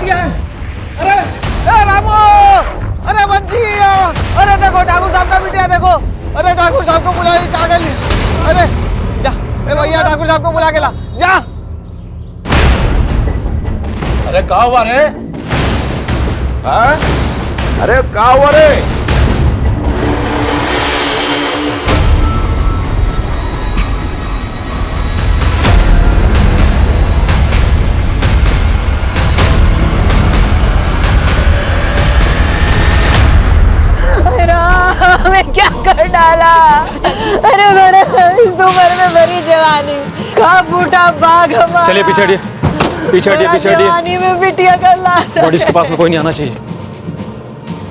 गया है। अरे रामू, अरे बंसी, अरे देखो ठाकुर साहब का बिटिया देखो। अरे ठाकुर साहब को बुला कागज। अरे जा भैया, ठाकुर साहब को बुला के ला जा। अरे कहाँ हुआ रे? हाँ? अरे कहाँ हुआ रे? मैं क्या कर डाला? अरे मेरे इस उम्र में भरी जवानी का बूटा बाग हमारा। चलिए पीछे हटिए, पीछे हटिए, पीछे हटिए। जवानी में बिटिया का लाश। बॉडी के पास में कोई नहीं आना चाहिए।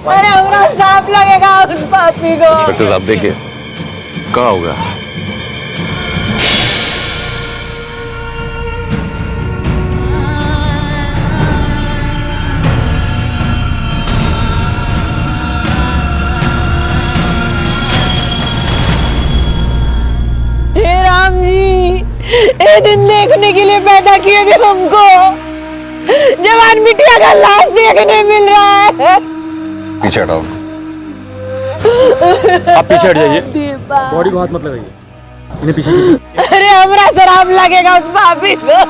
अरे हमारा सांप लगेगा उस पापी को। इंस्पेक्टर साहब देखिए क्या होगा। राम जी, ये दिन देखने के लिए पैदा किए थे हमको। जवान बिटिया का लाश देखने मिल रहा है। पीछे हटाओ। आप पीछे हट जाइए, बॉडी को हाथ मत लगाइए। इन्हें पीछे कीजिए। अरे हमारा शराब लगेगा उस भाभी को।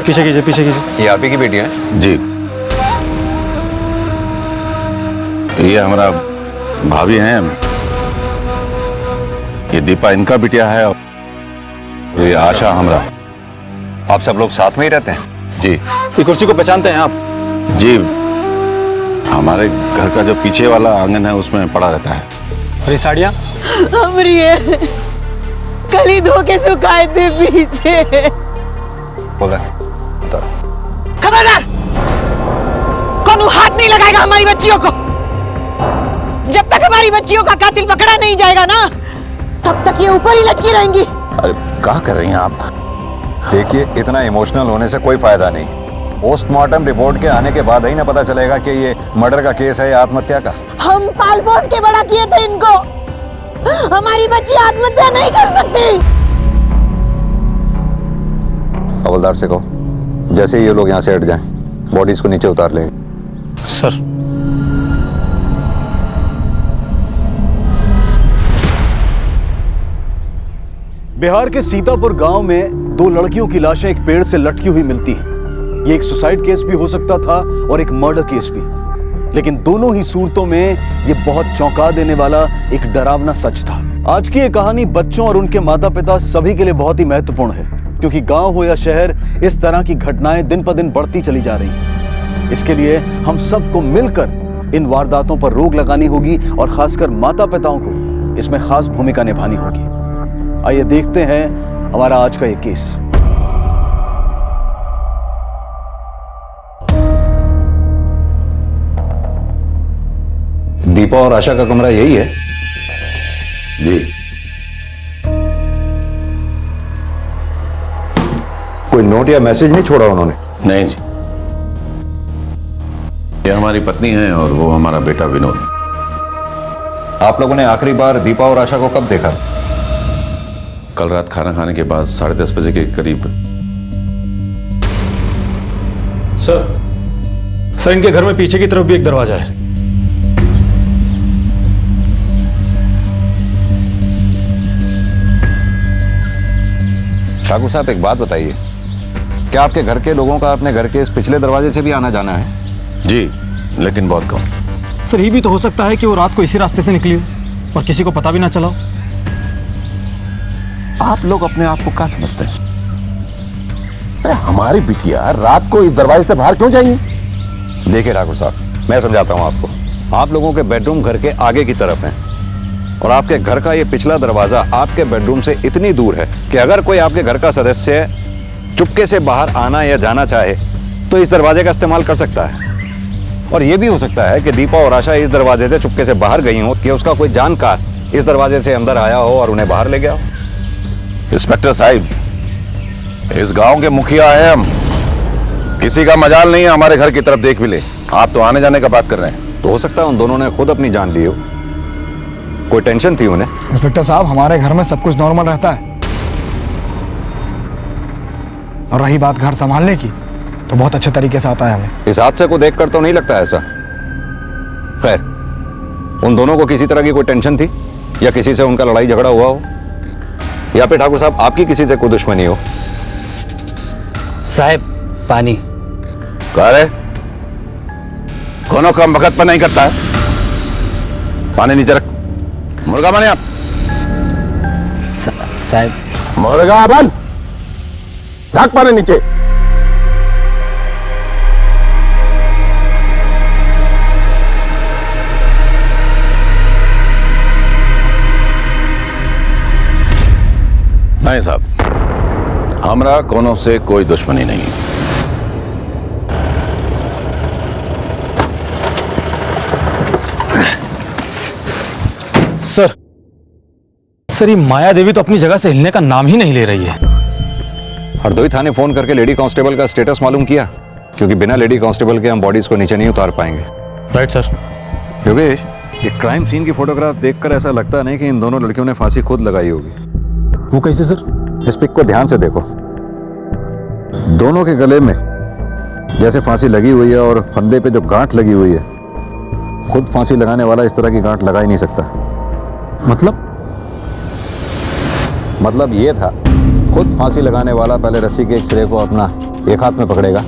पीछे कीजिए, पीछे कीजिए। ये आप ही की बेटी है? जी, ये हमारा भाभी हैं। ये दीपा इनका बिटिया है और ये आशा हमरा। आप सब लोग साथ में ही रहते हैं? जी। ये कुर्सी को पहचानते हैं आप? जी, हमारे घर का जो पीछे वाला आंगन है उसमें पड़ा रहता है। और ये साड़ियाँ? हमरी है, कल ही धो के सुखाए थे पीछे। बोला खबरदार, कौन हाथ नहीं लगाएगा हमारी बच्चियों को। जब तक हमारी बच्चियों का कातिल पकड़ा नहीं जाएगा ना, तब तक ये ऊपर ही लटकी रहेंगी। अरे क्या कर रही हैं आप? देखिए, इतना इमोशनल होने से कोई फायदा नहीं। पोस्टमार्टम रिपोर्ट के आने के बाद ही ना पता चलेगा कि ये मर्डर का केस है या आत्महत्या का। हम पाल पोस के बड़ा किए थे इनको। हमारी बच्ची आत्महत्या नहीं कर सकती। हवलदार से कहो जैसे ही ये लोग यहाँ से हट जाएं, बॉडीज को नीचे उतार लेंगे। सर। बिहार के सीतापुर गांव में दो लड़कियों की लाशें एक पेड़ से लटकी हुई मिलती हैं। ये एक सुसाइड केस भी हो सकता था और एक मर्डर केस भी, लेकिन दोनों ही सूरतों में ये बहुत चौंका देने वाला एक डरावना सच था। आज की ये कहानी बच्चों और उनके माता पिता सभी के लिए बहुत ही महत्वपूर्ण है, क्योंकि गांव हो या शहर, इस तरह की घटनाएं दिन पर दिन बढ़ती चली जा रही हैं। इसके लिए हम सबको मिलकर इन वारदातों पर रोक लगानी होगी और खासकर माता पिताओं को इसमें खास भूमिका निभानी होगी। आइए देखते हैं हमारा आज का ये केस। दीपा और आशा का कमरा यही है? जी। कोई नोट या मैसेज नहीं छोड़ा उन्होंने? नहीं जी, ये हमारी पत्नी है और वो हमारा बेटा विनोद। आप लोगों ने आखिरी बार दीपा और आशा को कब देखा? कल रात खाना खाने के बाद 10:30 बजे के करीब। सर, इनके घर में पीछे की तरफ भी एक दरवाजा है। ठाकुर साहब एक बात बताइए, क्या आपके घर के लोगों का अपने घर के इस पिछले दरवाजे से भी आना जाना है? जी, लेकिन बहुत कम। सर, ये भी तो हो सकता है कि वो रात को इसी रास्ते से निकली हो और किसी को पता भी ना चला हो। आप लोग अपने आप को क्या समझते हैं? अरे हमारी बिटिया रात को इस दरवाजे से बाहर क्यों जाएंगी? देखिए ठाकुर साहब, मैं समझाता हूँ आपको। आप लोगों के बेडरूम घर के आगे की तरफ है और आपके घर का ये पिछला दरवाजा आपके बेडरूम से इतनी दूर है कि अगर कोई आपके घर का सदस्य चुपके से बाहर आना या जाना चाहे तो इस दरवाजे का इस्तेमाल कर सकता है। और यह भी हो सकता है कि दीपा और आशा इस दरवाजे से चुपके से बाहर गई हो कि उसका कोई जानकार इस दरवाजे से अंदर आया हो और उन्हें बाहर ले गया हो। इंस्पेक्टर साहब, इस गांव के मुखिया हैं हम। किसी का मजाल नहीं है हमारे घर की तरफ देख भी ले। आप तो आने जाने का बात कर रहे हैं। तो हो सकता है उन दोनों ने खुद अपनी जान ली हो, कोई टेंशन थी उन्हें। इंस्पेक्टर साहब, हमारे घर में सब कुछ नॉर्मल रहता है। और रही बात घर संभालने की, तो बहुत अच्छे तरीके से आता है हमें। इस हादसे को देखकर तो नहीं लगता ऐसा। खैर, उन दोनों को किसी तरह की कोई टेंशन थी या किसी से उनका लड़ाई झगड़ा हुआ हो, या फिर ठाकुर साहब आपकी किसी से कोई दुश्मनी हो? साहब पानी। कह रहे कोनो काम वक्त पर नहीं करता है। पानी नीचे रख। मुर्गा बने आप। साहब मुर्गा बन, रख पानी नीचे। नहीं साहब, हमरा कोनो से कोई दुश्मनी नहीं। सर ये माया देवी तो अपनी जगह से हिलने का नाम ही नहीं ले रही है। हरदोई थाने फोन करके लेडी कांस्टेबल का स्टेटस मालूम किया, क्योंकि बिना लेडी कांस्टेबल के हम बॉडीज को नीचे नहीं उतार पाएंगे। Right sir. योगेश, ये क्राइम सीन की फोटोग्राफ देखकर ऐसा लगता नहीं कि इन दोनों लड़कियों ने फांसी खुद लगाई होगी। वो कैसे सर? इस पिक को ध्यान से देखो। दोनों के गले में जैसे फांसी लगी हुई है और फंदे पे जो गांठ लगी हुई है, खुद फांसी लगाने वाला इस तरह की गांठ लगा ही नहीं सकता। मतलब ये था, खुद फांसी लगाने वाला पहले रस्सी के एक सिरे को अपना एक हाथ में पकड़ेगा,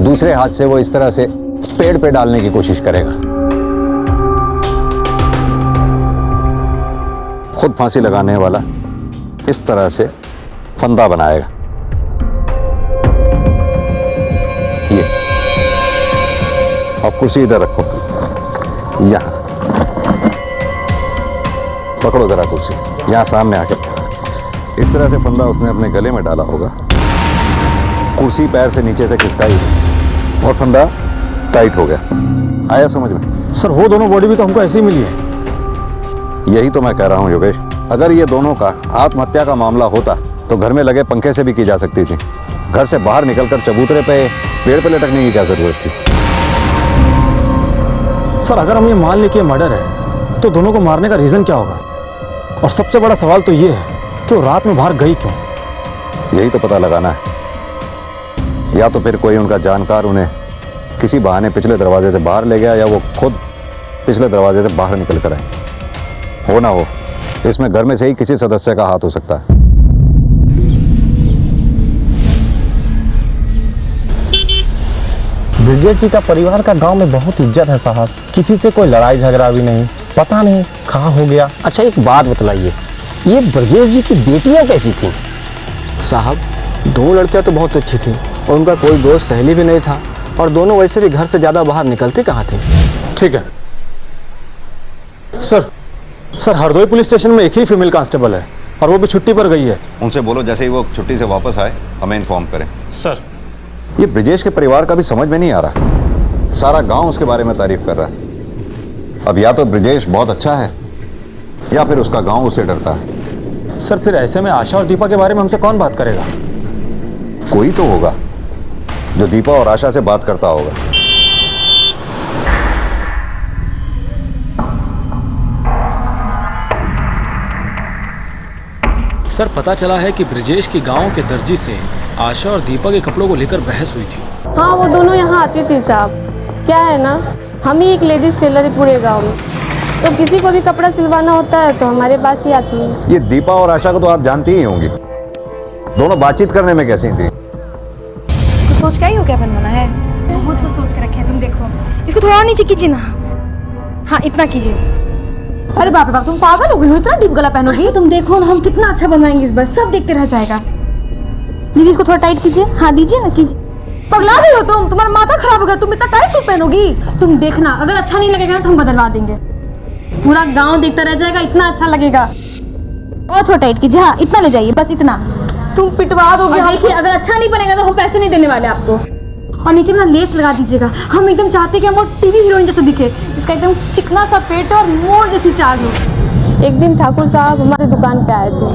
दूसरे हाथ से वो इस तरह से पेड़ पे डालने की कोशिश करेगा। खुद फांसी लगाने वाला इस तरह से फंदा बनाएगा। ये अब कुर्सी इधर रखो, यहां पकड़ो जरा कुर्सी, यहां सामने आके। इस तरह से फंदा उसने अपने गले में डाला होगा, कुर्सी पैर से नीचे से खिसकाई और फंदा टाइट हो गया। आया समझ में? सर वो दोनों बॉडी भी तो हमको ऐसे ही मिली है। यही तो मैं कह रहा हूं योगेश, अगर ये दोनों का आत्महत्या का मामला होता तो घर में लगे पंखे से भी की जा सकती थी। घर से बाहर निकलकर चबूतरे पे पेड़ पे लटकने की क्या जरूरत थी? सर अगर हम ये मान लें कि ये मर्डर है तो दोनों को मारने का रीजन क्या होगा? और सबसे बड़ा सवाल तो ये है कि वो रात में बाहर गई क्यों? यही तो पता लगाना है। या तो फिर कोई उनका जानकार उन्हें किसी बहाने पिछले दरवाजे से बाहर ले गया, या वो खुद पिछले दरवाजे से बाहर निकल कर आए। हो ना हो, इसमें घर में से ही किसी सदस्य का हाथ हो सकता है। ब्रजेश जी का परिवार का गांव में बहुत इज्जत है साहब, किसी से कोई लड़ाई झगड़ा भी नहीं, पता नहीं कहाँ हो गया। अच्छा एक बात बतलाइए, ये ब्रजेश जी की बेटियां कैसी थीं? साहब 2 लड़कियां तो बहुत अच्छी थी और उनका कोई दोस्त सहेली भी नहीं था, और दोनों वैसे भी घर से ज्यादा बाहर निकलते कहाँ थे। ठीक है सर हरदोई पुलिस स्टेशन में एक ही फीमेल कांस्टेबल है और वो भी छुट्टी पर गई है। उनसे बोलो जैसे ही वो छुट्टी से वापस आए हमें इन्फॉर्म करें। सर ये ब्रजेश के परिवार का भी समझ में नहीं आ रहा, सारा गांव उसके बारे में तारीफ कर रहा है। अब या तो ब्रजेश बहुत अच्छा है या फिर उसका गांव उससे डरता है। सर फिर ऐसे में आशा और दीपा के बारे में हमसे कौन बात करेगा? कोई तो होगा जो दीपा और आशा से बात करता होगा। सर पता चला है कि ब्रजेश के गांव के दर्जी से आशा और दीपा के कपड़ों को लेकर बहस हुई थी। हाँ वो दोनों यहाँ आती थी साहब। क्या है ना, हम ही एक लेडीज टेलर है पूरे गांव में, तो किसी को भी कपड़ा सिलवाना होता है तो हमारे पास ही आती है। ये दीपा और आशा को तो आप जानती ही होंगी, दोनों बातचीत करने में कैसी थी? तो सोच क्या ही हो क्या बनवाना है? बहुत कुछ सोच के रखे हैं, तुम देखो इसको थोड़ा नीचे कीजिए ना। हाँ इतना कीजिए। अरे बाप रे बाप, तुम पागल हो गई हो, इतना डीप गला पहनोगी? तुम देखो ना हम कितना अच्छा बनवाएंगे इस बार, सब देखते रह जाएगा। दीदी इसको थोड़ा टाइट कीजिए। हाँ दीजिए ना, कीजिए। पगला गई हो तुम, तुम्हारा माथा खराब हो गया, तुम इतना टाइट सूट पहनोगी? तुम देखना अगर अच्छा नहीं लगेगा तो हम बदलवा देंगे, पूरा गांव देखता रह जाएगा, इतना अच्छा लगेगा। और थोड़ा टाइट कीजिए। हाँ इतना ले जाइए, बस इतना। तुम पिटवा दोगे। देखिए अगर अच्छा नहीं बनेगा तो हम पैसे नहीं देने वाले आपको। और नीचे में ना लेस लगा दीजिएगा, हम एकदम चाहते कि हम वो टीवी हीरोइन जैसे दिखे, इसका एकदम चिकना सा पेट और मोर जैसी चाल हो। एक दिन ठाकुर साहब हमारी दुकान पे आए थे।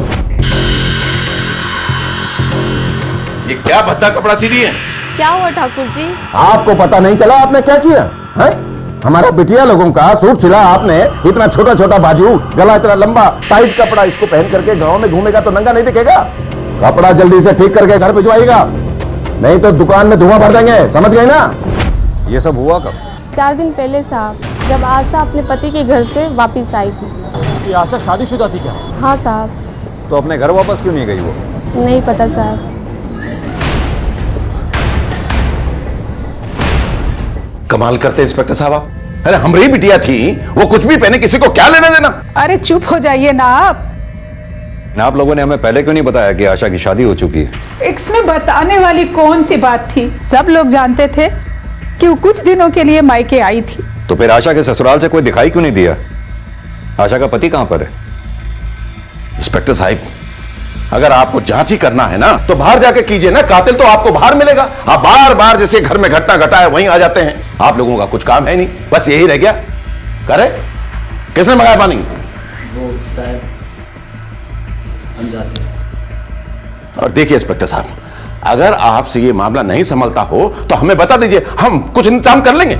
ये क्या भद्दा कपड़ा सी दी है? क्या हुआ ठाकुर जी? आपको पता नहीं चला आपने क्या किया है? हमारा बिटिया लोगों का सूट सिला आपने, इतना छोटा छोटा बाजू, गला इतना लंबा, टाइट कपड़ा, इसको पहन करके गांव में घूमेगा तो नंगा नहीं दिखेगा। कपड़ा जल्दी से ठीक करके घर भिजवाइएगा। नहीं तो दुकान में धुआं भर देंगे, समझ गए ना? ये सब हुआ कब? 4 दिन पहले साहब, जब आशा अपने पति के घर से वापस आई थी। ये आशा शादीशुदा थी क्या? हाँ साहब। तो अपने घर वापस क्यों नहीं गई वो? नहीं पता साहब। कमाल करते इंस्पेक्टर साहब आप। अरे हमारी बिटिया थी, वो कुछ भी पहने, किसी को क्या लेना देना? अरे चुप हो जाइए ना आप लोगों ने हमें पहले क्यों नहीं बताया कि आशा की शादी हो चुकी है? इसमें बताने वाली कौन सी बात थी? सब लोग जानते थे कि वो कुछ दिनों के लिए मायके आई थी। तो फिर आशा के ससुराल से कोई दिखाई क्यों नहीं दिया? आशा का पति कहां पर है? इंस्पेक्टर साहब, अगर आपको जांच ही करना है ना तो बाहर जाके कीजिए ना, कातिल तो आपको बाहर मिलेगा। आप बार बार जैसे घर में घटना घटा है वहीं आ जाते हैं। आप लोगों का कुछ काम है नहीं, बस यही रह गया। करे किसने मंगाया पानी? वो साहब हम जाते हैं। और देखिए इंस्पेक्टर साहब, अगर आपसे ये मामला नहीं संभलता हो तो हमें बता दीजिए, हम कुछ इंतजाम कर लेंगे।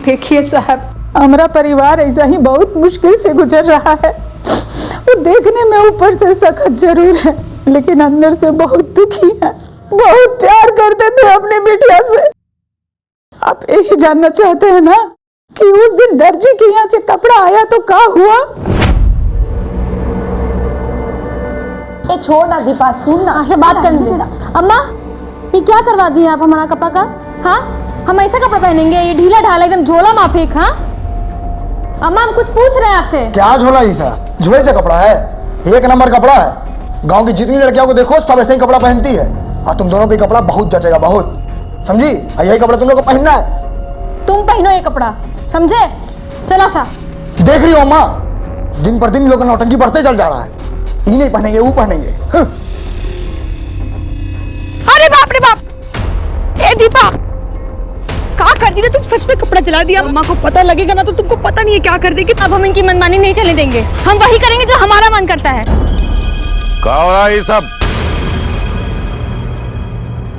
देखिए साहब, हमारा परिवार ऐसा ही बहुत मुश्किल से गुजर रहा है। वो देखने में ऊपर से सख्त जरूर है, लेकिन अंदर से बहुत दुखी है। बहुत प्यार करते थे अपने बिटिया से। आप यही जानना चाहते हैं ना कि उस दिन दर्जी के यहाँ से कपड़ा आया तो क्या हुआ? ए छोड़ ना दीपा, सुन ना, से बात करने दे। अम्मा, ये क्या करवा दिए आप हमारा कपड़ा का? हाँ, हम ऐसा कपड़ा पहनेंगे? ये ढीला ढाला एकदम झोला माफिक। हाँ अम्मा, हम कुछ पूछ रहे हैं आपसे। क्या झोला? झोले से कपड़ा है, 1 नंबर कपड़ा है। गांव की जितनी लड़कियों को देखो सब ऐसे ही कपड़ा पहनती है, और तुम दोनों पे कपड़ा बहुत जचेगा, बहुत। समझी? यही कपड़ा तुम लोग को पहनना है। तुम पहनो ये कपड़ा, समझे? चलो आशा। देख रही हो अम्मा, दिन पर दिन लोग का नौटंकी बढ़ते चल जा रहा है। ये नहीं पहनेंगे, वो पहनेंगे। अरे बाप रे बाप! ए दीपा, क्या कर दी ना तुम? सच में कपड़ा जला दिया। अम्मा को पता लगेगा ना तो तुमको पता नहीं है क्या कर देगी। अब हम इनकी मनमानी नहीं चलने देंगे, हम वही करेंगे जो हमारा मन करता है। क्या हो रहा है ये सब?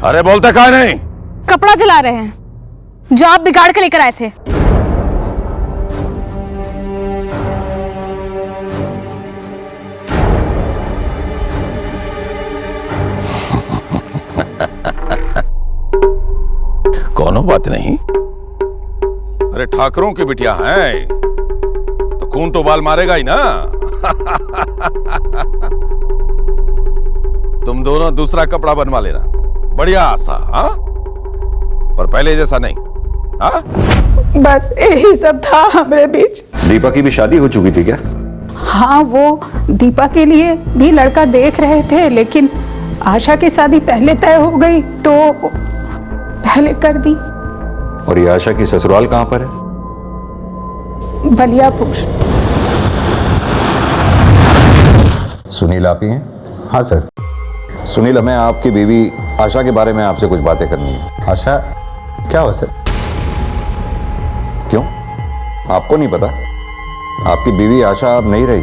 अरे बोलते क्या नहीं? कपड़ा जला रहे हैं जो आप बिगाड़ के लेकर आए थे। कोनो बात नहीं। अरे ठाकरों की बिटिया है तो खून तो बाल मारेगा ही ना। तुम दोनों दूसरा कपड़ा बनवा लेना, बढ़िया आशा। हाँ, पर पहले जैसा नहीं। हाँ, बस यही सब था हमारे बीच। दीपा की भी शादी हो चुकी थी क्या? हाँ, वो दीपा के लिए भी लड़का देख रहे थे, लेकिन आशा की शादी पहले तय हो गई तो पहले कर दी। और ये आशा की ससुराल कहां पर है? बलियापुर। सुनील आप ही हैं? हाँ सर। सुनील, हमें आपकी बीवी आशा के बारे में आपसे कुछ बातें करनी है। आशा क्या हो सर? क्यों, आपको नहीं पता? आपकी बीवी आशा अब नहीं रही।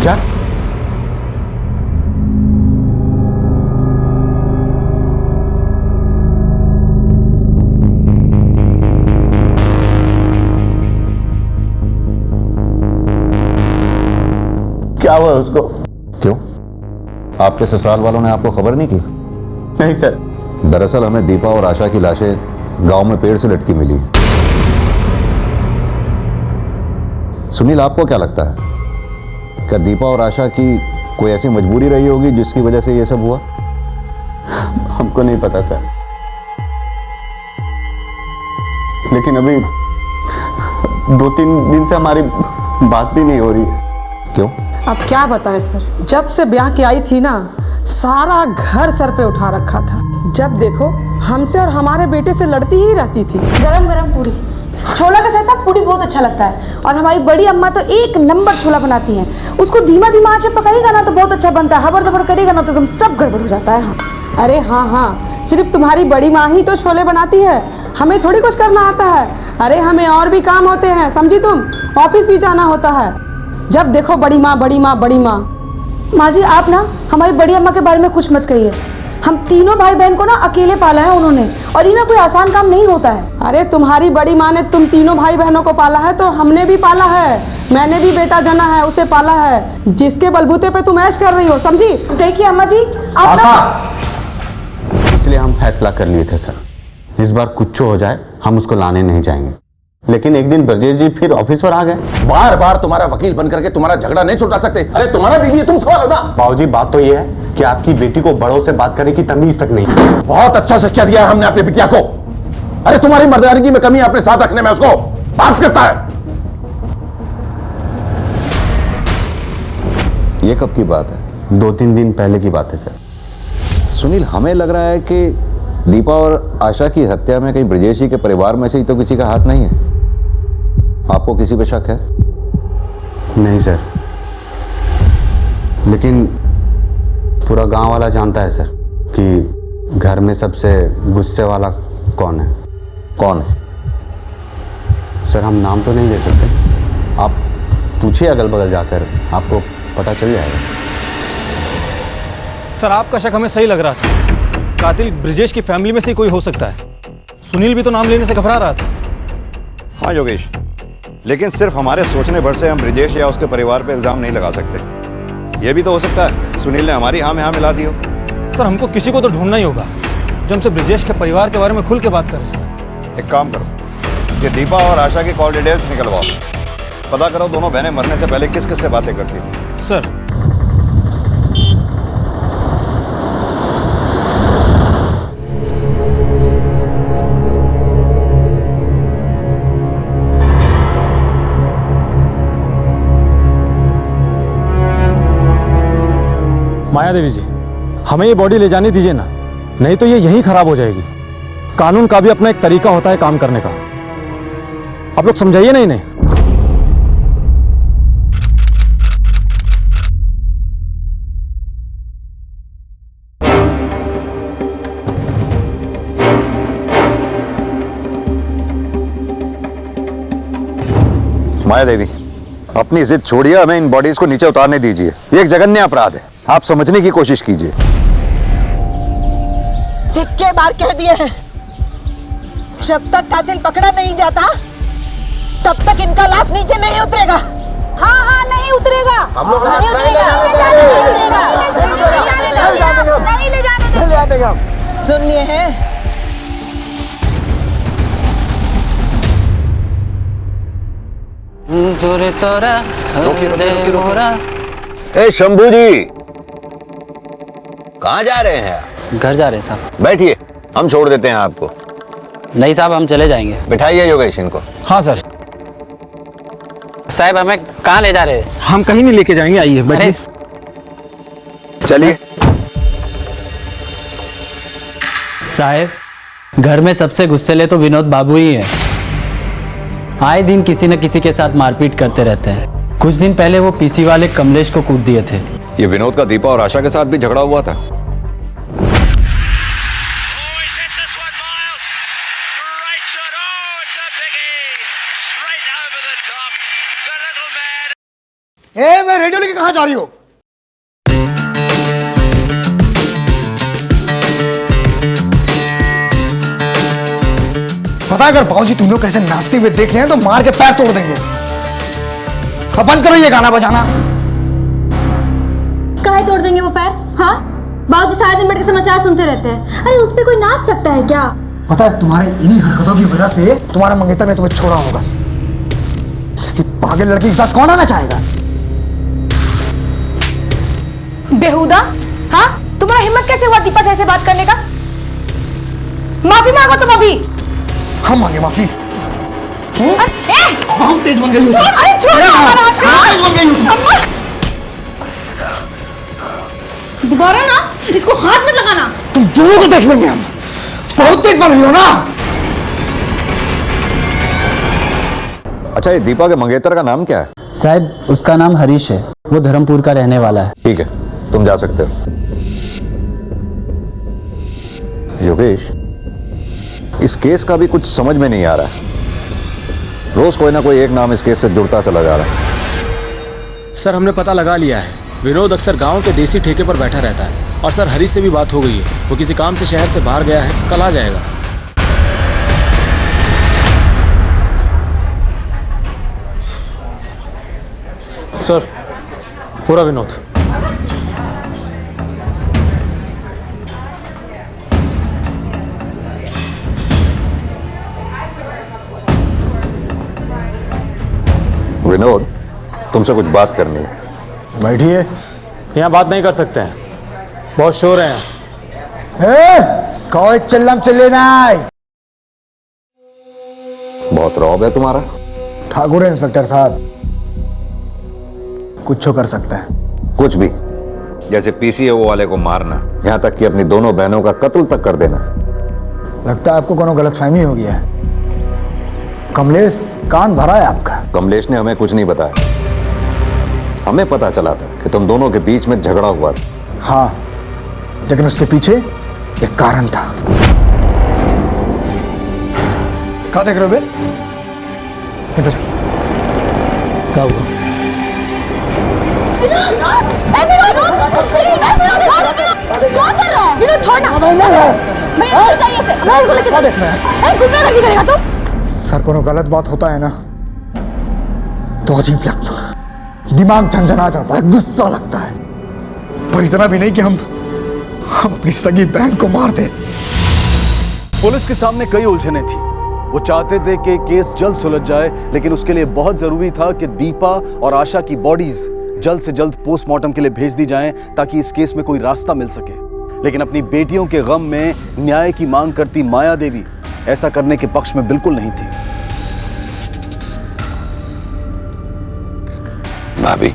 क्या? क्या हुआ उसको? क्यों, आपके ससुराल वालों ने आपको खबर नहीं की? नहीं सर। दरअसल हमें दीपा और आशा की लाशें गांव में पेड़ से लटकी मिली। सुनील, आपको क्या लगता है, क्या दीपा और आशा की कोई ऐसी मजबूरी रही होगी जिसकी वजह से ये सब हुआ? हमको नहीं पता सर, लेकिन अभी 2-3 दिन से हमारी बात भी नहीं हो रही है। क्यों? अब क्या बताएं सर, जब से ब्याह के आई थी ना, सारा घर सर पे उठा रखा था। जब देखो हमसे और हमारे बेटे से लड़ती ही रहती थी। गरम गरम पूरी, छोला का साथ पूरी बहुत अच्छा लगता है। और हमारी बड़ी अम्मा तो 1 नंबर छोला बनाती हैं। उसको धीमा धीमा आके पकाएगा ना तो बहुत अच्छा बनता है, हबर दबर करेगा ना तो तुम सब गड़बड़ हो जाता है। हाँ। अरे हाँ, सिर्फ तुम्हारी बड़ी माँ ही तो छोले बनाती है, हमें थोड़ी कुछ करना आता है। अरे हमें और भी काम होते हैं, समझी तुम? ऑफिस भी जाना होता है। जब देखो बड़ी माँ बड़ी माँ बड़ी माँ। माँ जी, आप ना हमारी बड़ी अम्मा के बारे में कुछ मत कहिए। हम तीनों भाई बहन को ना अकेले पाला है उन्होंने, और ये ना कोई आसान काम नहीं होता है। अरे तुम्हारी बड़ी माँ ने तुम तीनों भाई बहनों को पाला है, तो हमने भी पाला है। मैंने भी बेटा जना है, उसे पाला है, जिसके बलबूते पे तुम ऐश कर रही हो, समझी? देखिए अम्मा जी, आप इसलिए हम फैसला कर लिए थे सर, इस बार कुछ हो जाए हम उसको लाने नहीं जाएंगे। लेकिन एक दिन ब्रजेश जी फिर ऑफिस पर आ गए। बार बार तुम्हारा वकील बन करके तुम्हारा झगड़ा नहीं छुटा सकते। अरे तुम्हारा बीवी है, तुम सवाल हो ना। बाबूजी बात तो ये है कि आपकी बेटी को बड़ों से बात करने की तमीज तक नहीं। बहुत अच्छा शिक्षा दिया है हमने अपनी बिटिया को। अरे तुम्हारी मर्दानगी में कमी अपने साथ रखने में उसको बात करता है। ये कब की बात है? 2-3 दिन पहले की बात है सर। सुनील, हमें लग रहा है कि दीपा और आशा की हत्या में कहीं ब्रजेश जी के परिवार में से ही तो किसी का हाथ नहीं है। आपको किसी पे शक है? नहीं सर, लेकिन पूरा गांव वाला जानता है सर कि घर में सबसे गुस्से वाला कौन है। कौन है? सर हम नाम तो नहीं ले सकते, आप पूछिए अगल बगल जाकर, आपको पता चल जाएगा। सर आपका शक हमें सही लग रहा था, कातिल ब्रजेश की फैमिली में से कोई हो सकता है। सुनील भी तो नाम लेने से घबरा रहा था। हाँ योगेश, लेकिन सिर्फ हमारे सोचने भर से हम ब्रजेश या उसके परिवार पे इल्जाम नहीं लगा सकते। यह भी तो हो सकता है सुनील ने हमारी हाँ में हाँ मिला दी हो। सर हमको किसी को तो ढूंढना ही होगा जो हमसे ब्रजेश के परिवार के बारे में खुल के बात करे। एक काम करो कि दीपा और आशा की कॉल डिटेल्स निकलवाओ, पता करो दोनों बहनें मरने से पहले किस किस से बातें करती थी। सर माया देवी जी, हमें ये बॉडी ले जाने दीजिए ना, नहीं तो ये यहीं खराब हो जाएगी। कानून का भी अपना एक तरीका होता है काम करने का, आप लोग समझाइए ना इन्हें। माया देवी, अपनी जिद छोड़िए, हमें इन बॉडीज को नीचे उतारने दीजिए। ये एक जघन्य अपराध है, आप समझने की कोशिश कीजिए। इक्के बार कह दिए हैं, जब तक कातिल पकड़ा नहीं जाता तब तक इनका लाश नीचे नहीं उतरेगा। हाँ हाँ नहीं उतरेगा, हम लोग नहीं ले जाने देंगे। सुनिए हैं, ए शंभू जी, कहाँ जा रहे हैं? घर जा रहे हैं साहब। बैठिए, हम छोड़ देते हैं आपको। नहीं साहब, हम चले जाएंगे। बिठाइए योगेश इनको। हाँ सर। साहब हमें कहाँ ले जा रहे हैं? हम कहीं नहीं लेके जाएंगे, आइए बैठिए। चलिए। साहब घर में सबसे गुस्सेले तो विनोद बाबू ही है। आए दिन किसी न किसी के साथ मारपीट करते रहते हैं। कुछ दिन पहले वो पीसी वाले कमलेश को कूट दिए थे। ये विनोद का दीपा और आशा के साथ भी झगड़ा हुआ था। ए, मैं रेडियो लेके कहाँ जा रही हो? पता है अगर बाबूजी तुम लोग कैसे नाचते हुए देख रहे हैं तो मार के पैर तोड़ देंगे। अब बंद करो ये गाना बजाना। काहे तोड़ देंगे वो पैर? हाँ, बाबूजी सारा दिन बैठ के समाचार सुनते रहते हैं। अरे उस पे कोई नाच सकता है क्या? पता है तुम्हारे इन्हीं हरकतों की वजह से तुम्हारा मंगेतर ने तुम्हें छोड़ा होगा। किसी पागल लड़की के साथ कौन आना चाहेगा? बेहुदा, हाँ तुम्हारा हिम्मत कैसे हुआ दीपा से ऐसे बात करने का? माफी मांगो तुम अभी। हम मांगे माफी? बहुत तेज बन गई हो। अरे छोड़ तेज बन गई हो। दोबारा ना इसको हाथ मत लगाना। तुम दोनों को देख लेंगे हम। बहुत तेज बन रही हो ना। अच्छा, ये दीपा के मंगेतर का नाम क्या है? साहब उसका नाम हरीश है, वो धर्मपुर का रहने वाला है। ठीक है, तुम जा सकते हो। योगेश, इस केस का भी कुछ समझ में नहीं आ रहा है। रोज कोई ना कोई एक नाम इस केस से जुड़ता चला जा रहा है। सर हमने पता लगा लिया है, विनोद अक्सर गांव के देसी ठेके पर बैठा रहता है। और सर हरीश से भी बात हो गई है, वो किसी काम से शहर से बाहर गया है, कल आ जाएगा। सर पूरा विनोद। विनोद, तुमसे कुछ बात करनी है। बैठिए। यहाँ बात नहीं कर सकते हैं, बहुत शोर हैं। कोई चिल्लम चिल्ले नहीं। बहुत रौब है तुम्हारा। ठाकुर है इंस्पेक्टर साहब, कुछ कर सकते हैं। कुछ भी, जैसे पीसीओ वाले को मारना, यहाँ तक कि अपनी दोनों बहनों का कत्ल तक कर देना। लगता है आपको कोनो गलतफहमी हो गया है। कमलेश कान भरा है आपका। कमलेश ने हमें कुछ नहीं बताया। हमें पता चला था कि तुम दोनों के बीच में झगड़ा हुआ था। हाँ, लेकिन उसके पीछे एक कारण था। क्या देख रहे हो बे? इधर क्या हुआ? क्या कर रहा है? विनोद छोड़ना। भैया चाहिए से। मैं उनको लेके गुंडागर्दी करेगा तू? सर, कोनो गलत बात होता है ना तो अजीब लगता है, दिमाग झंझना जाता है, गुस्सा लगता है, पर इतना भी नहीं कि हम अपनी सगी बहन को मार दें। पुलिस के सामने कई उलझने थी। वो चाहते थे कि केस जल्द सुलझ जाए, लेकिन उसके लिए बहुत जरूरी था कि दीपा और आशा की बॉडीज जल्द से जल्द पोस्टमार्टम के लिए भेज दी जाएं, ताकि इस केस में कोई रास्ता मिल सके। लेकिन अपनी बेटियों के गम में न्याय की मांग करती माया देवी ऐसा करने के पक्ष में बिल्कुल नहीं थी। भाभी,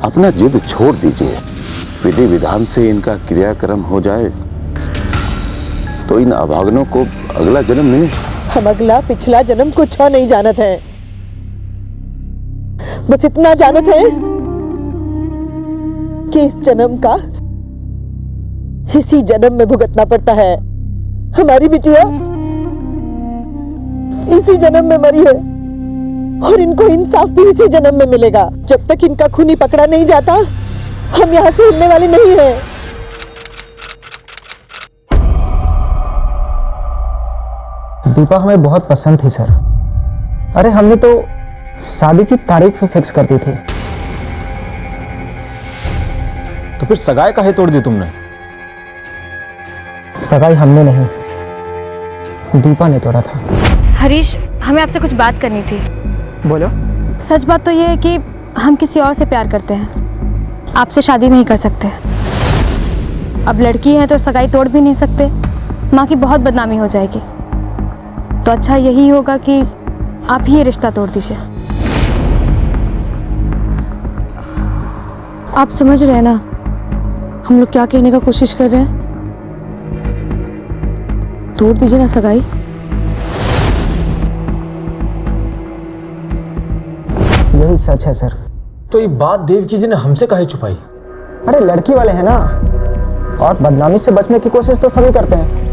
अपना जिद छोड़ दीजिए। विधि विधान से इनका क्रियाक्रम हो जाए तो इन अभागनों को अगला जन्म मिले। हम अगला पिछला जन्म कुछ नहीं जानत है, बस इतना जानत है कि इस जन्म का इसी जन्म में भुगतना पड़ता है। हमारी बिटिया इसी जन्म में मरी है और इनको इंसाफ भी इसी जन्म में मिलेगा। जब तक इनका खूनी पकड़ा नहीं जाता, हम यहाँ से हिलने वाले नहीं हैं। दीपा हमें बहुत पसंद थी सर। अरे हमने तो शादी की तारीख भी फिक्स कर दी थी। तो फिर सगाई काहे तोड़ दी तुमने? सगाई हमने नहीं, दीपा ने तोड़ा था। हरीश, हमें आपसे कुछ बात करनी थी। बोलो। सच बात तो ये है कि हम किसी और से प्यार करते हैं, आपसे शादी नहीं कर सकते। अब लड़की है तो सगाई तोड़ भी नहीं सकते, माँ की बहुत बदनामी हो जाएगी। तो अच्छा यही होगा कि आप ही ये रिश्ता तोड़ दीजिए। आप समझ रहे हैं ना हम लोग क्या कहने का कोशिश कर रहे हैं? तोड़ दीजिए ना सगाई। यही सच है सर। तो ये बात देवकी जी ने हमसे काहे छुपाई? अरे लड़की वाले हैं ना, और बदनामी से बचने की कोशिश तो सभी करते हैं।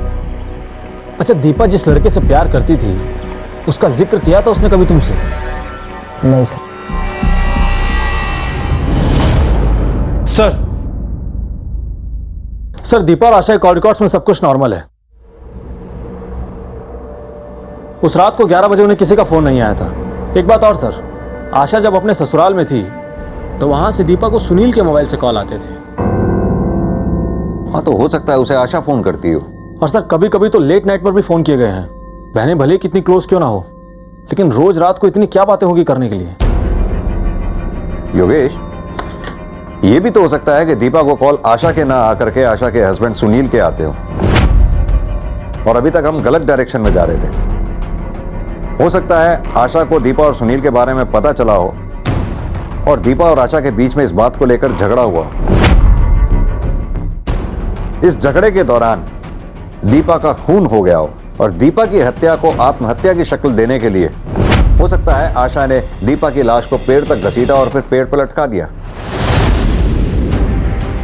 अच्छा, दीपा जिस लड़के से प्यार करती थी उसका जिक्र किया था उसने कभी तुमसे? नहीं सर। सर दीपा और आशा के कॉल रिकॉर्ड्स में सब कुछ नॉर्मल है। उस रात को 11 बजे उन्हें किसी का फोन नहीं आया था। एक बात और सर, आशा जब अपने ससुराल में थी तो वहां से दीपा को सुनील के मोबाइल से कॉल आते थे। हाँ, तो हो सकता है उसे आशा फोन करती हो। और सर कभी कभी तो लेट नाइट पर भी फोन किए गए हैं। बहनें भले कितनी क्लोज क्यों ना हो, लेकिन रोज रात को इतनी क्या बातें होगी करने के लिए? योगेश, ये भी तो हो सकता है कि दीपा को कॉल आशा के ना आकर के आशा के हस्बैंड सुनील के आते हो, और अभी तक हम गलत डायरेक्शन में जा रहे थे। हो सकता है आशा को दीपा और सुनील के बारे में पता चला हो और दीपा और आशा के बीच में इस बात को लेकर झगड़ा हुआ। इस झगड़े के दौरान दीपा का खून हो गया हो और दीपा की हत्या को आत्महत्या की शक्ल देने के लिए हो सकता है आशा ने दीपा की लाश को पेड़ तक घसीटा और फिर पेड़ पर लटका दिया।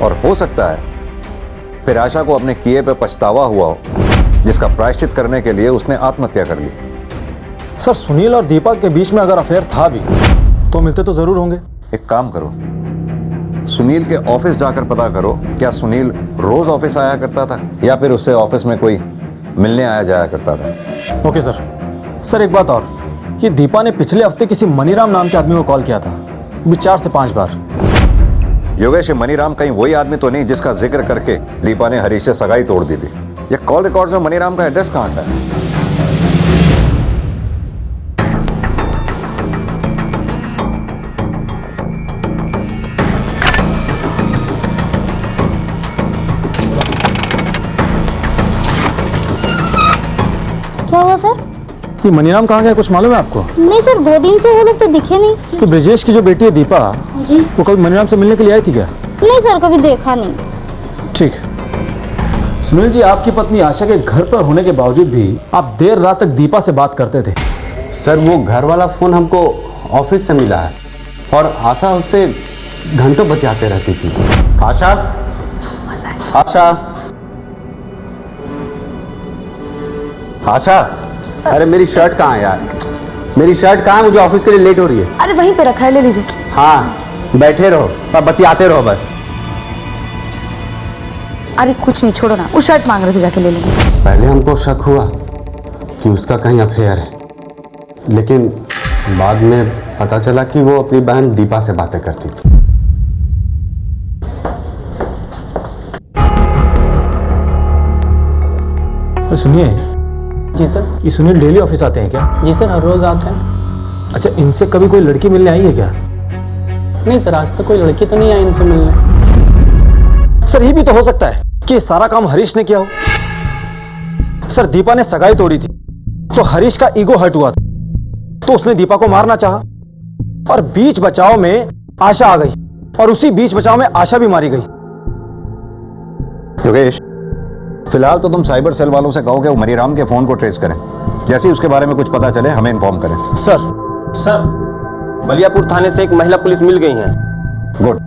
और हो सकता है फिर आशा को अपने किए पे पछतावा हुआ हो, जिसका प्रायश्चित करने के लिए उसने आत्महत्या कर ली। सर सुनील और दीपा के बीच में अगर अफेयर था भी तो मिलते तो जरूर होंगे। एक काम करो, सुनील के ऑफिस जाकर पता करो, क्या सुनील रोज ऑफिस आया करता था या फिर उससे ऑफिस में कोई मिलने आया जाया करता था। Okay sir. सर एक बात और, कि दीपा ने पिछले हफ्ते किसी मनीराम नाम के आदमी को कॉल किया था, भी 4 से 5 बार। योगेश, ये मनीराम कहीं वही आदमी तो नहीं जिसका जिक्र करके दीपा ने हरीश से सगाई तोड़ दी थी? ये कॉल रिकॉर्ड्स में मनीराम का एड्रेस कहाँ है? क्या हुआ सर? ये मनीराम कहाँ गया, कुछ मालूम है आपको? नहीं सर, 2 दिन से वो लोग तो दिखे नहीं। कि ब्रजेश की जो बेटी है दीपा, जी, वो कभी मनीराम से मिलने के लिए आई थी क्या? नहीं सर, कभी देखा नहीं। ठीक। सुनील जी, आपकी पत्नी आशा के घर पर होने के बावजूद भी आप देर रात तक दीपा से बात करते थे। सर वो घर वाला फोन हमको ऑफिस से मिला है और आशा उससे घंटों बतियाते रहती थी। आशा, आशा, आशा, अरे मेरी शर्ट कहाँ है यार? मेरी शर्ट कहाँ है? मुझे ऑफिस के लिए लेट हो रही है। अरे वहीं पे रखा है, ले लीजिए। हाँ, बैठे रहो और बतियाते रहो बस। अरे कुछ नहीं, छोड़ो ना, वो शर्ट मांग रहे थे, जाके ले लेंगे। पहले हमको शक हुआ कि उसका कहीं अफेयर है, लेकिन बाद में पता चला कि वो अपनी बहन दीपा से बातें करती थी। तो सुनिए। जी सर। ये सुनील डेली ऑफिस आते हैं क्या? जी सर, हर रोज आते हैं। अच्छा, इनसे कभी कोई लड़की मिलने आई है क्या? नहीं सर, आज तक कोई लड़की तो नहीं आई इनसे मिलने। सर ये भी तो हो सकता है कि सारा काम हरीश ने किया हो। सर दीपा ने सगाई तोड़ी थी तो हरीश का ईगो हर्ट हुआ था, तो उसने दीपा को मारना चाहा और बीच बचाव में आशा आ गई और उसी बीच बचाव में आशा भी मारी गई। योगेश, फिलहाल तो तुम साइबर सेल वालों से कहो कि वो मनीराम के फोन को ट्रेस करें। जैसे ही उसके बारे में कुछ पता चले हमें इन्फॉर्म करें। सर बलियापुर थाने से एक महिला पुलिस मिल गई है। गुड।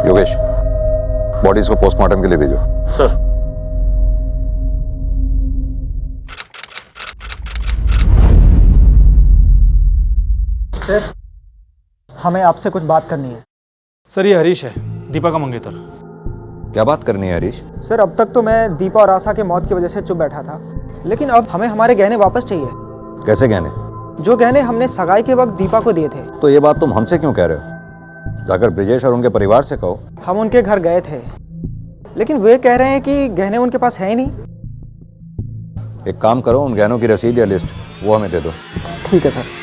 योगेश, बॉडीज को पोस्टमार्टम के लिए भेजो। सर। सर, हमें आपसे कुछ बात करनी है। सर ये हरीश है, दीपा का मंगेतर। क्या बात करनी है हरीश? सर अब तक तो मैं दीपा और आशा के मौत की वजह से चुप बैठा था, लेकिन अब हमें हमारे गहने वापस चाहिए। कैसे गहने? जो गहने हमने सगाई के वक्त दीपा को दिए थे। तो ये बात तुम हमसे क्यों कह रहे हो? जाकर ब्रिजेश और उनके परिवार से कहो। हम उनके घर गए थे, लेकिन वे कह रहे हैं कि गहने उनके पास है ही नहीं। एक काम करो, उन गहनों की रसीद या लिस्ट वो हमें दे दो। ठीक है सर।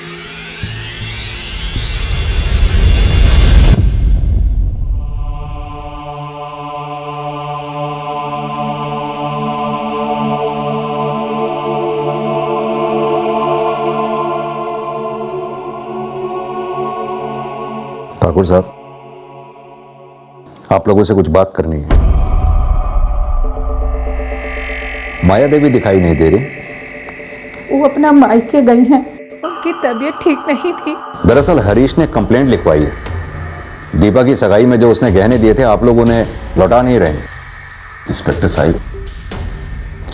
ठाकुर साहब, आप लोगों से कुछ बात करनी है। माया देवी दिखाई नहीं दे रही। वो अपना मायके गई हैं, उनकी तबीयत ठीक नहीं थी। दरअसल हरीश ने कंप्लेंट लिखवाई है। दीपा की सगाई में जो उसने गहने दिए थे आप लोग उन्हें लौटा नहीं रहे। इंस्पेक्टर साहब,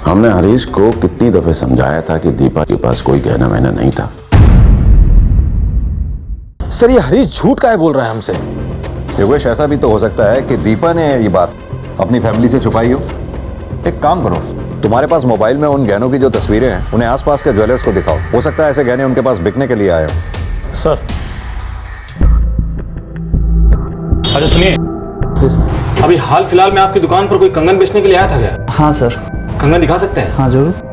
हमने हरीश को कितनी दफे समझाया था कि दीपा के पास कोई गहना वहना नहीं था। सर ये हरीश झूठ काहे बोल रहा है हमसे? योगेश, ऐसा भी तो हो सकता है कि दीपा ने ये बात अपनी फैमिली से छुपाई हो। एक काम करो, तुम्हारे पास मोबाइल में उन गहनों की जो तस्वीरें हैं उन्हें आसपास के ज्वेलर्स को दिखाओ। हो सकता है ऐसे गहने उनके पास बिकने के लिए आए हो। सर। अच्छा सुनिए, अभी हाल फिलहाल में आपकी दुकान पर कोई कंगन बेचने के लिए आया था क्या? हाँ सर। कंगन दिखा सकते हैं? हाँ जरूर।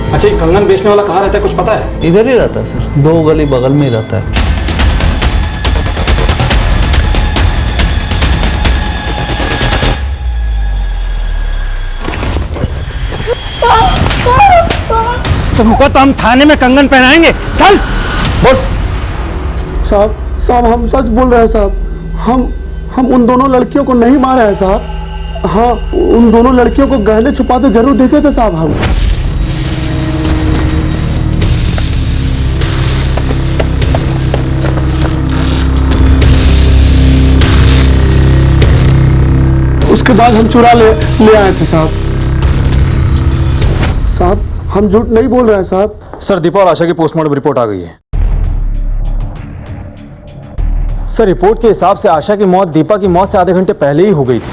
अच्छा, ये कंगन बेचने वाला कहाँ रहता है, कुछ पता है? इधर ही रहता है सर, 2 गली बगल में ही रहता है। तुमको तो हम थाने में कंगन पहनाएंगे। चल बोल। साहब हम सच बोल रहे हैं साहब। हम उन दोनों लड़कियों को नहीं मारे हैं साहब। हाँ, उन दोनों लड़कियों को गहने छुपाते जरूर देखे थे साहब हम। उसके बाद हम चुरा ले आए थे साहब। साहब हम झूठ नहीं बोल रहे हैं साहब। सर, दीपा और आशा की पोस्टमार्टम रिपोर्ट आ गई है। सर, रिपोर्ट के हिसाब से आशा की मौत दीपा की मौत से आधे घंटे पहले ही हो गई थी।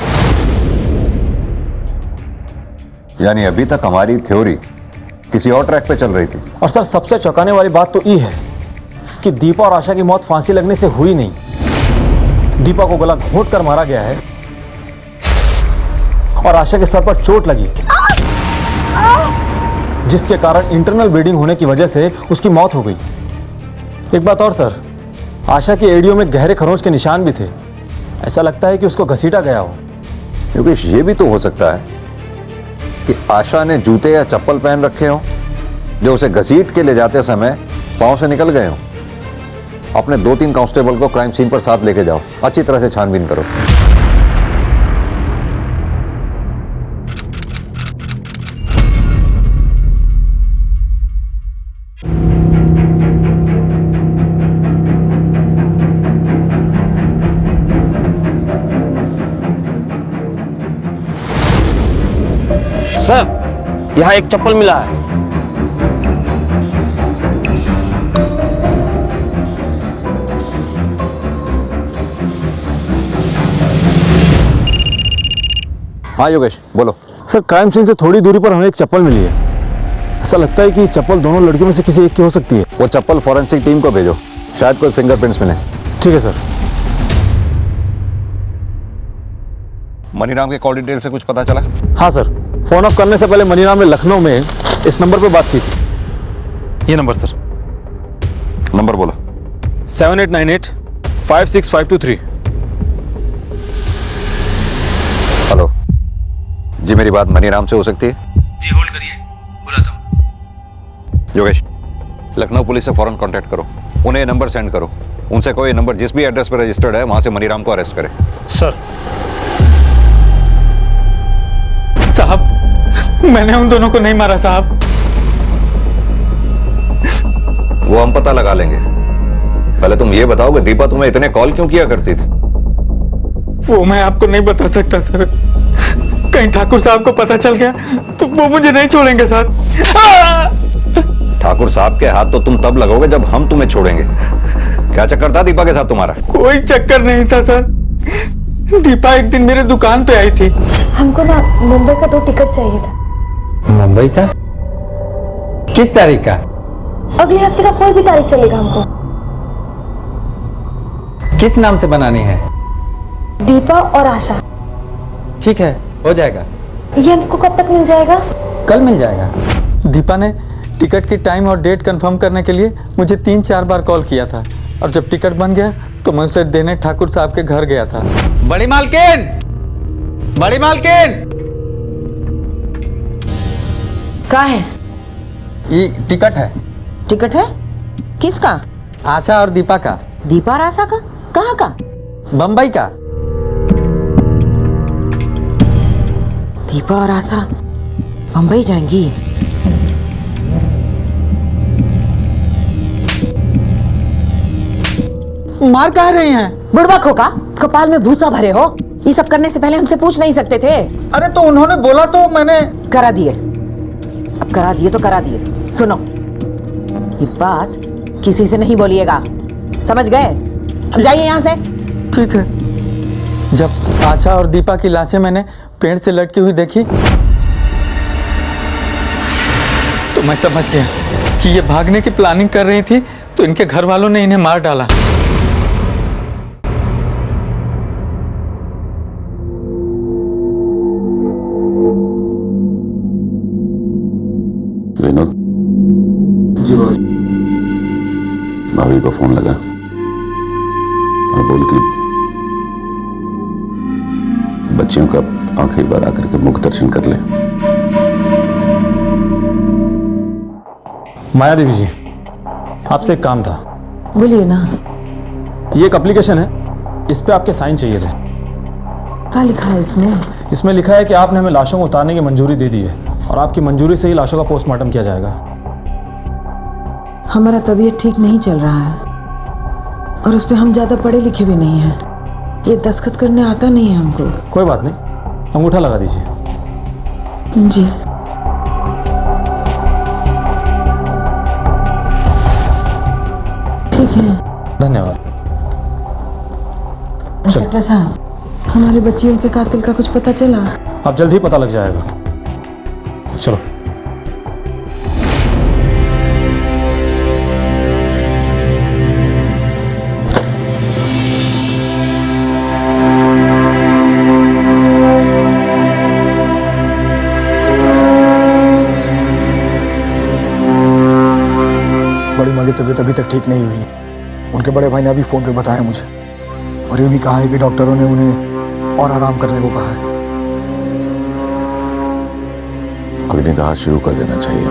यानी अभी तक हमारी थ्योरी किसी और ट्रैक पे चल रही थी। और सर, सबसे चौंकाने वाली बात तो ये है कि दीपा और आशा की मौत फांसी लगने से हुई नहीं। दीपा को गला घोंट कर मारा गया है और आशा के सर पर चोट लगी, जिसके कारण इंटरनल ब्लीडिंग होने की वजह से उसकी मौत हो गई। एक बात और सर, आशा की एड़ियों में गहरे खरोंच के निशान भी थे। ऐसा लगता है कि उसको घसीटा गया हो। योगेश, ये भी तो हो सकता है कि आशा ने जूते या चप्पल पहन रखे हो जो उसे घसीट के ले जाते समय पांव से निकल गए हो। अपने 2-3 कांस्टेबल को क्राइम सीन पर साथ लेके जाओ, अच्छी तरह से छानबीन करो। सर, यहाँ एक चप्पल मिला है। हाँ योगेश, बोलो। सर, क्राइम सीन से थोड़ी दूरी पर हमें एक चप्पल मिली है। ऐसा लगता है कि चप्पल दोनों लड़कियों में से किसी एक की हो सकती है। वो चप्पल फॉरेंसिक टीम को भेजो, शायद कोई फिंगरप्रिंट्स मिले। ठीक है सर। मनीराम के कॉल डिटेल से कुछ पता चला? हाँ सर, फोन ऑफ करने से पहले मनीराम ने लखनऊ में इस नंबर पर बात की थी। ये नंबर सर। नंबर बोलो। 7898-56523। हेलो जी, मेरी बात मनीराम से हो सकती है? जी होल्ड करिए, बुलाता हूँ। योगेश, लखनऊ पुलिस से फौरन कांटेक्ट करो, उन्हें ये नंबर सेंड करो। उनसे कोई नंबर जिस भी एड्रेस पर रजिस्टर्ड है वहां से मनीराम को अरेस्ट करें। सर। साहब, मैंने उन दोनों को नहीं मारा साहब। वो हम पता लगा लेंगे। पहले तुम ये बताओ कि दीपा तुम्हें इतने कॉल क्यों किया करती थी? वो मैं आपको नहीं बता सकता सर। कहीं ठाकुर साहब को पता चल गया तो वो मुझे नहीं छोड़ेंगे सर। ठाकुर साहब के हाथ तो तुम तब लगोगे जब हम तुम्हें छोड़ेंगे। क्या चक्कर था दीपा के साथ तुम्हारा? कोई चक्कर नहीं था सर। दीपा एक दिन मेरे दुकान पे आई थी। हमको ना मुंबई का 2 टिकट चाहिए था। मुंबई का? किस तारीख का? अगले हफ्ते का कोई भी तारीख चलेगा हमको। किस नाम से बनानी है? दीपा और आशा। ठीक है, हो जाएगा। ये हमको कब तक मिल जाएगा? कल मिल जाएगा। दीपा ने टिकट की टाइम और डेट कंफर्म करने के लिए मुझे 3-4 बार कॉल किया था और जब टिकट बन गया तो मैं उसे देने ठाकुर साहब के घर गया था। बड़ी मालकिन, बड़ी मालकिन, कहाँ है? ये टिकट है। टिकट है? किसका? आशा और दीपा का। दीपा और आशा का? कहाँ का? बम्बई का। दीपा और आशा बम्बई जाएंगी? मार कहाँ रही हैं? बुढ़वा खोका, कपाल में भूसा भरे हो। ये सब करने से पहले हमसे पूछ नहीं सकते थे? अरे तो उन्होंने बोला तो मैंने करा दिए। अब करा दिए तो करा दिए। सुनो, ये बात किसी से नहीं बोलिएगा, समझ गए? अब जाइए यहाँ से। ठीक है। जब आशा और दीपा की लाशें मैंने पेड़ से लटकी हुई देखी तो मैं समझ गया कि ये भागने की प्लानिंग कर रही थी, तो इनके घर वालों ने इन्हें मार डाला। विनोद जी बोल। भाभी को फोन लगा और बोल कि बच्चियों का आखिरी बार आकर के मुख दर्शन कर ले। माया देवी जी, आपसे एक काम था। बोलिए ना। ये एक एप्लीकेशन है, इस पे आपके साइन चाहिए थे। क्या लिखा है इसमें? इसमें लिखा है कि आपने हमें लाशों को उतारने की मंजूरी दे दी है और आपकी मंजूरी से ही लाशों का पोस्टमार्टम किया जाएगा। हमारा तबीयत ठीक नहीं चल रहा है और उस पर हम ज़्यादा पढ़े लिखे भी नहीं हैं। ये दस्तखत करने आता नहीं है हमको। कोई बात नहीं, अंगूठा लगा दीजिए। जी। ठीक है, धन्यवाद। इंस्पेक्टर साहब, हमारे बच्चियों के कातिल का कुछ पता चला? अब जल्द ही पता लग जाएगा। चलो। बड़ी माँ की तबीयत अभी तक ठीक नहीं हुई। उनके बड़े भाई ने अभी फोन पे बताया मुझे, और ये भी कहा है कि डॉक्टरों ने उन्हें और आराम करने को कहा है। कोई निदाह शुरू कर देना चाहिए।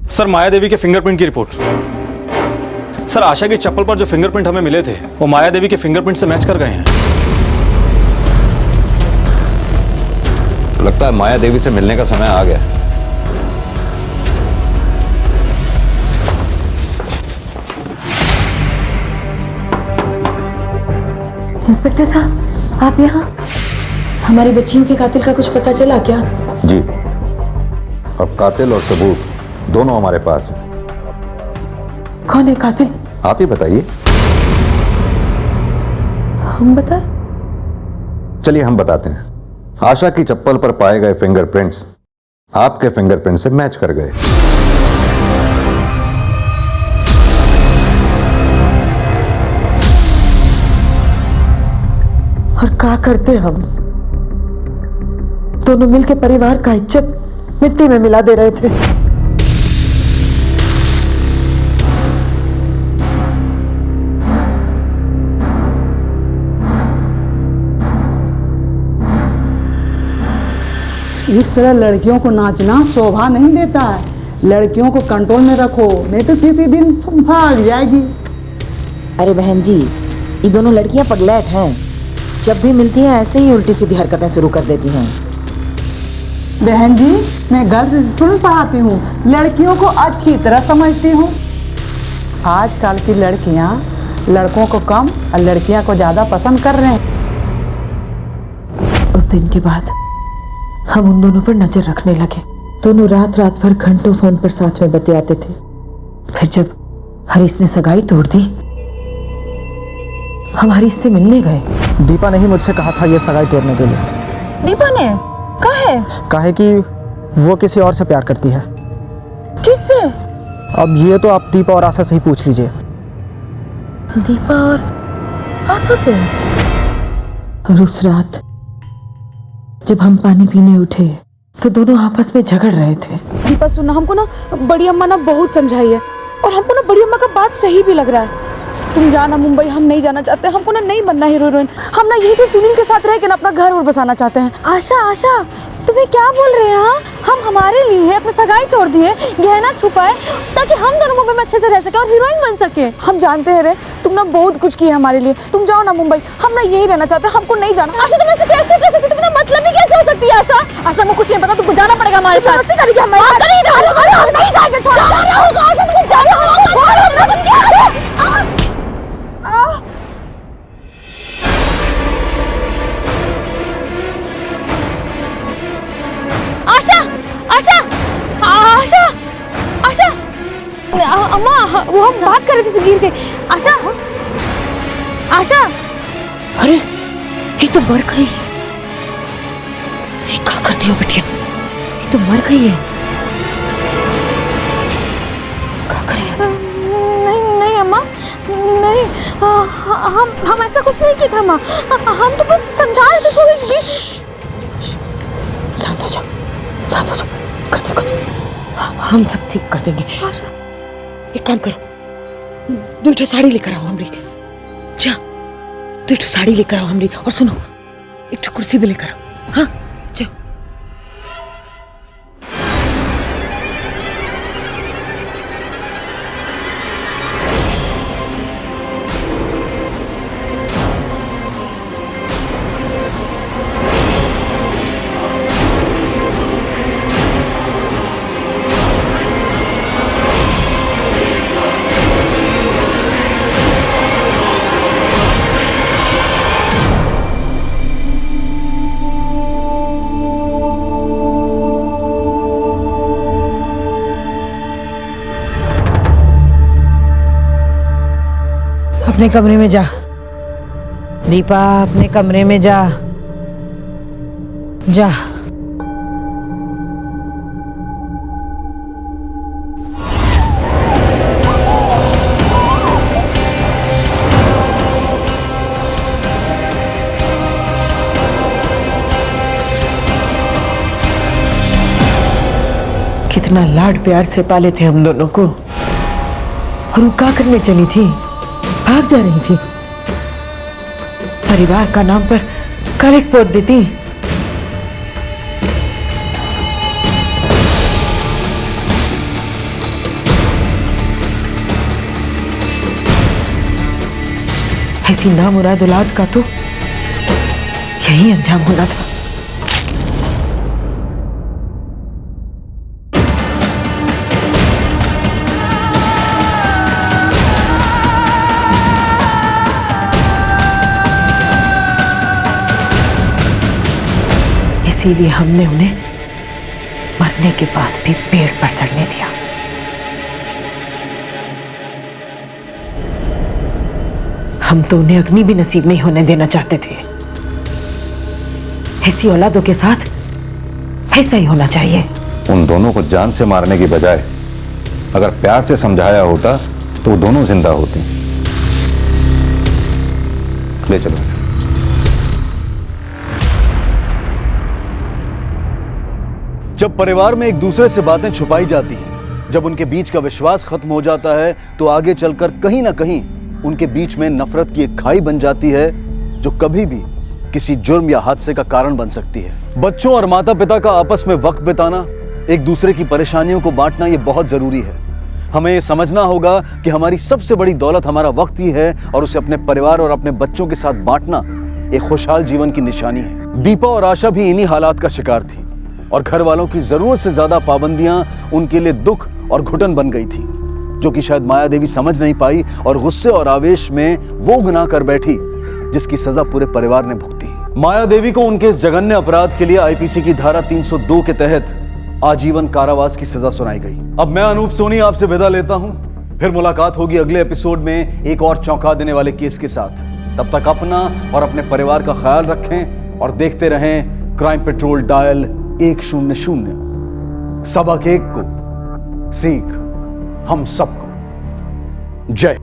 सर माया देवी के फिंगरप्रिंट की रिपोर्ट। सर, आशा की चप्पल पर जो फिंगरप्रिंट हमें मिले थे वो माया देवी के फिंगरप्रिंट से मैच कर गए हैं। लगता है माया देवी से मिलने का समय आ गया। इंस्पेक्टर साहब, आप यहाँ? हमारी बच्चियों के कातिल का कुछ पता चला क्या? जी, अब कातिल और सबूत दोनों हमारे पास हैं। कौन है कातिल? आप ही बताइए। हम बताएं? चलिए हम बताते हैं। आशा की चप्पल पर पाए गए फिंगरप्रिंट्स आपके फिंगरप्रिंट से मैच कर गए। और क्या करते हम? दोनों मिलके परिवार का इज्जत मिट्टी में मिला दे रहे थे। इस तरह लड़कियों को नाचना शोभा नहीं देता है। लड़कियों को कंट्रोल में रखो, नहीं तो किसी दिन भाग जाएगी। अरे बहन जी, ये दोनों लड़कियां पगलैत हैं। जब भी मिलती हैं ऐसे ही उल्टी सीधी हरकतें शुरू कर देती हैं। बहन जी, मैं गर्ल्स स्कूल पढ़ाती हूँ, लड़कियों को अच्छी तरह समझती हूँ। आजकल की लड़कियाँ लड़कों को कम और लड़कियाँ को ज्यादा पसंद कर रहे हैं। उस दिन के बाद हम उन दोनों पर नजर रखने लगे। दोनों रात रात भर घंटों फोन पर साथ में बतियाते थे। फिर जब हरीश ने सगाई तोड़ दी, हम हरीश से मिलने गए। दीपा ने ही मुझसे कहा था ये सगाई तोड़ने के लिए। दीपा ने कहा कि वो किसी और से प्यार करती है। किससे? अब ये तो आप दीपा और आशा से ही पूछ लीजिए। दीपा और आशा से? और उस रात जब हम पानी पीने उठे तो दोनों आपस में झगड़ रहे थे। दीपा सुनना, हमको ना बड़ी अम्मा ना बहुत समझाई है और हमको ना बड़ी अम्मा का बात सही भी लग रहा है। तुम जाना मुंबई, हम नहीं जाना चाहते। हमको ना नहीं बनना हीरोइन। हम ना यही पे सुनील के साथ रह के ना अपना घर और बसाना चाहते हैं। आशा तुम्हें क्या बोल रहे हैं? हम हमारे लिए अपनी सगाई तोड़ दिए, गहना छुपाए ताकि हम दोनों मुंबई में अच्छे से रह सके और हीरोइन बन सके। हम जानते हैं रे, तुम ना बहुत कुछ किया हमारे लिए। तुम जाओ ना मुंबई, हम ना यही रहना चाहते हैं। हमको नहीं जाना। आशा, तुम ऐसे कैसे कर सकती? तुम मतलब ही कैसे हो सकती है? आशा को कुछ नहीं पता, तुमको जाना पड़ेगा हमारे साथ। मस्ती करेगी हमारे साथ। हम नहीं जाएंगे। छोड़ो। जाना होगा आशा, तुमको जाना होगा। छोड़ो, हमने कुछ किया है। आशा अम्मा, वो हम बात कर रहे थे से गिर के। आशा अरे ये तो मर गई। ये क्या करती हो बिटिया? ये तो मर गई है। क्या करें? नहीं अम्मा, नहीं। हम ऐसा कुछ नहीं किया था अम्मा। हम तो बस समझा रहे थे। शांत हो जाओ, शांत हो जाओ। करते कुछ, हम सब ठीक कर देंगे। आशा, एक काम करो, 2 साड़ी लेकर आओ हमरी। जा। तो एक साड़ी लेकर आओ हमरी, और सुनो एक कुर्सी भी लेकर आओ। हाँ जाओ। अपने कमरे में जा दीपा, अपने कमरे में जा जा। कितना लाड प्यार से पाले थे हम दोनों को, और वो क्या करने चली थी? भाग जा रही थी। परिवार का नाम पर कलंक पोत देती। ऐसी नामुराद औलाद का तो यही अंजाम होना था। इसीलिए हमने उन्हें मरने के बाद भी पेड़ पर सड़ने दिया। हम तो उन्हें अग्नि भी नसीब नहीं होने देना चाहते थे। ऐसी औलादों के साथ ऐसा ही होना चाहिए। उन दोनों को जान से मारने की बजाय अगर प्यार से समझाया होता तो वो दोनों जिंदा होती। ले चलो। जब परिवार में एक दूसरे से बातें छुपाई जाती हैं, जब उनके बीच का विश्वास खत्म हो जाता है, तो आगे चलकर कहीं ना कहीं उनके बीच में नफरत की एक खाई बन जाती है, जो कभी भी किसी जुर्म या हादसे का कारण बन सकती है। बच्चों और माता पिता का आपस में वक्त बिताना, एक दूसरे की परेशानियों को बांटना, ये बहुत जरूरी है। हमें ये समझना होगा कि हमारी सबसे बड़ी दौलत हमारा वक्त ही है, और उसे अपने परिवार और अपने बच्चों के साथ बांटना एक खुशहाल जीवन की निशानी है। दीपा और आशा भी इन्हीं हालात का शिकार थी, और घर वालों की जरूरत से ज्यादा पाबंदियां उनके लिए दुख और घुटन बन गई थी, जो कि शायद माया देवी समझ नहीं पाई, और गुस्से और आवेश में वो गुनाह कर बैठी जिसकी सजा पूरे परिवार ने भुगती। माया देवी को उनके इस जघन्य अपराध के लिए आईपीसी की धारा 302 के तहत आजीवन कारावास की सजा सुनाई गई। अब मैं अनूप सोनी आपसे विदा लेता हूं। फिर मुलाकात होगी अगले एपिसोड में एक और चौंका देने वाले केस के साथ। तब तक अपना और अपने परिवार का ख्याल रखें और देखते रहें क्राइम पेट्रोल डायल 100। सबक एक को सीख हम सबको। जय।